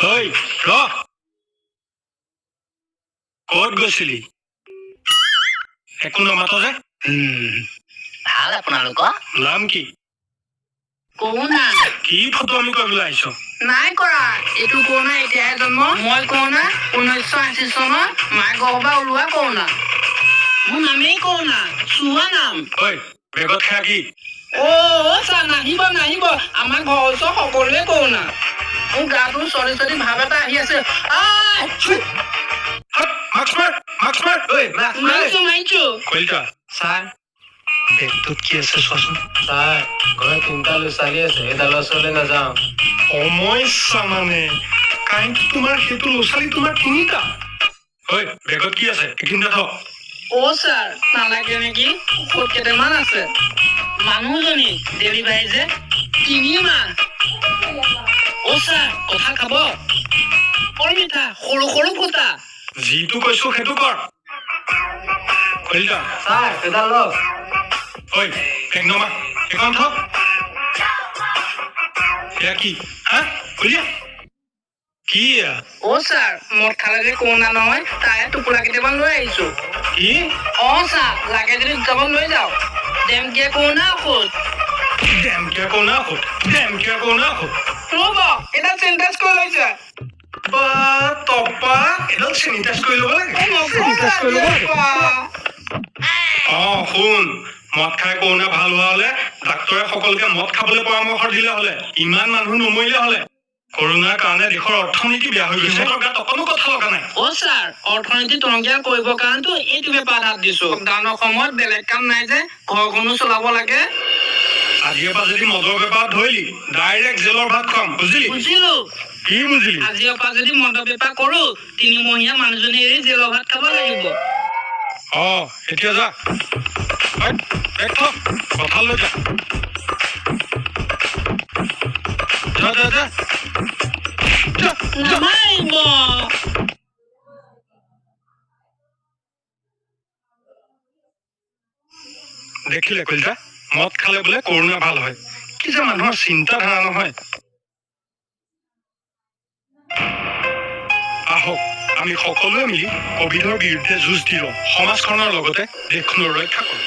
ঐ ৰ ক'ত গৈছিলি একো নমাত যে ভাল আপোনালোকৰ নাম কি কৰোণা কি ফটো আমি কৰিবলৈ আহিছ নাই কৰা এইটো কৰোণা এতিয়াহে জন্ম মই কৰোণা 1980 চনৰ মাৰ ঘৰৰ পৰা ওলোৱা কৰোণা মোৰ নামেই কৰোণা চুৱা নাম ঐ বেগত খাই কি চা নাহিব আমাৰ ঘৰৰ ওচৰ সকলোৱে কৰোণা মোৰ গাটো চলি ভাৱ এটা আহি আছে মাৰিছো কলিতা ছাৰ বেগটোত কি আছে চোৱাচোন ছাৰ ঘৰত 3টা ল'ৰা-ছোৱালী আছে এটা ল'ৰা-ছোৱালী নাযাওঁ সমস্যা মানে কাৰেণ্ট তোমাৰ সেইটো ল'ৰা-ছোৱালী তোমাৰ 3টা ঐ বেগত কি আছে এইখিনিতে থ ছাৰ নালাগে নেকি ঔষধ কেইটামান আছে মানুহজনী ডেলিভাৰী যে 3 মাহ ছাৰ কথা খাব মিঠা সৰু সৰু ফুটা যিটো কৈছো সেইটো কৰ কলিতা ছাৰ এডাল লওক ঐ বেগ নমা এখন থ এয়া কি হা কলিয়া কি ছাৰ মদ খালে যে কৰোণা নহয় তাৰে টোপোলা কেইটামান লৈ আহিছো কি ছাৰ লাগে যদি দুটামান লৈ যাওক ডেমকিয়া কৰোণা ঔষধ ডেমকিয়া কৰোণা ঔষধ ৰ'ব এটা চেণ্টাছ কৰি লৈছে তপা এডাল চেনিটাইজ কৰি ল'ব লাগে শুন মদ খাই কৰোণা ভাল হোৱা হলে ডাক্তৰে সকলোকে মদ খাবলৈ পৰামৰ্শ দিলে হলে ইমান মানুহ নমৰিলে হলে কৰোণাৰ কাৰণে দেশৰ অৰ্থনীতি বেয়া হৈ গৈছে গাত অকণো কথা লগা নাই ছাৰ অৰ্থনীতি টনকিয়াল কৰিবৰ কাৰণেতো এইটো বেপাৰ হাত দিছো লকডাউনৰ সময়ত বেলেগ কাম নাই যে ঘৰখনো চলাব লাগে আজিৰ পৰা যদি মদৰ বেপাৰ ধৰিলি ডাইৰেক্ট জেলৰ ভাত খুৱাম বুজিলি বুজিলো কি বুজিলি আজিৰ পৰা যদি মদৰ বেপাৰ কৰো 3 মহীয়া মানুহজনী এৰি জেলৰ ভাত খাব লাগিব এতিয়া যা কথা লৈ যা নামাৰিব দেখিলে কলিতা মদ খালে বোলে কৰোণা ভাল হয় কি যে মানুহৰ চিন্তাধাৰা নহয় আহক আমি সকলোৱে মিলি কভিডৰ বিৰুদ্ধে যুঁজ দি লওঁ সমাজখনৰ লগতে দেশখনৰ ৰক্ষা কৰোঁ